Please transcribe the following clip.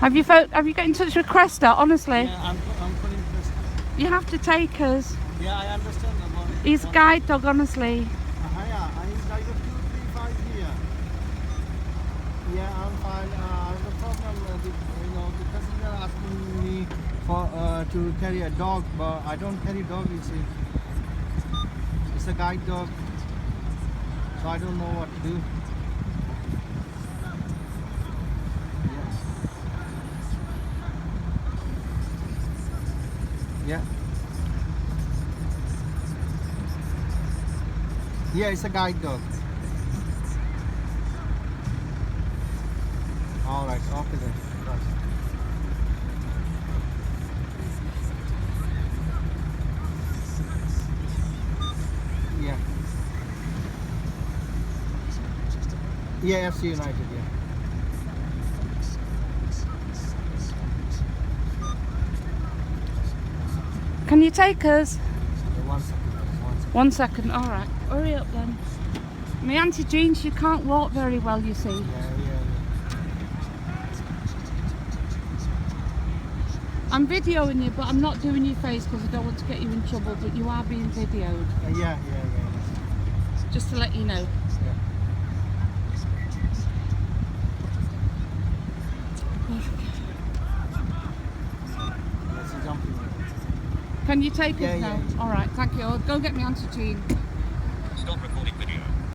Have you got in touch with Cresta? Honestly, Yeah, I'm putting this. you have to take us. Yeah, I understand about it. He's a guide dog, honestly. Yeah, he's like a 2, 3, 5 here. Yeah, I'm fine. The problem, the passenger asking me for to carry a dog, but I don't carry dog. You see, it's a guide dog, so I don't know what to do. Yeah. Yeah, it's a guide dog. All right. Okay then. Right. Yeah. Yeah, FC United. Yeah. Can you take us? Yeah, 1 second. 1 second. 1 second. All right. Hurry up then. My Auntie Jean, she can't walk very well, you see. Yeah. I'm videoing you, but I'm not doing your face because I don't want to get you in trouble, but you are being videoed. Yeah. Just to let you know. Yes, he's jumping. Can you take us Yeah, now? yeah. All right, thank you. I'll go get my Auntie Jean.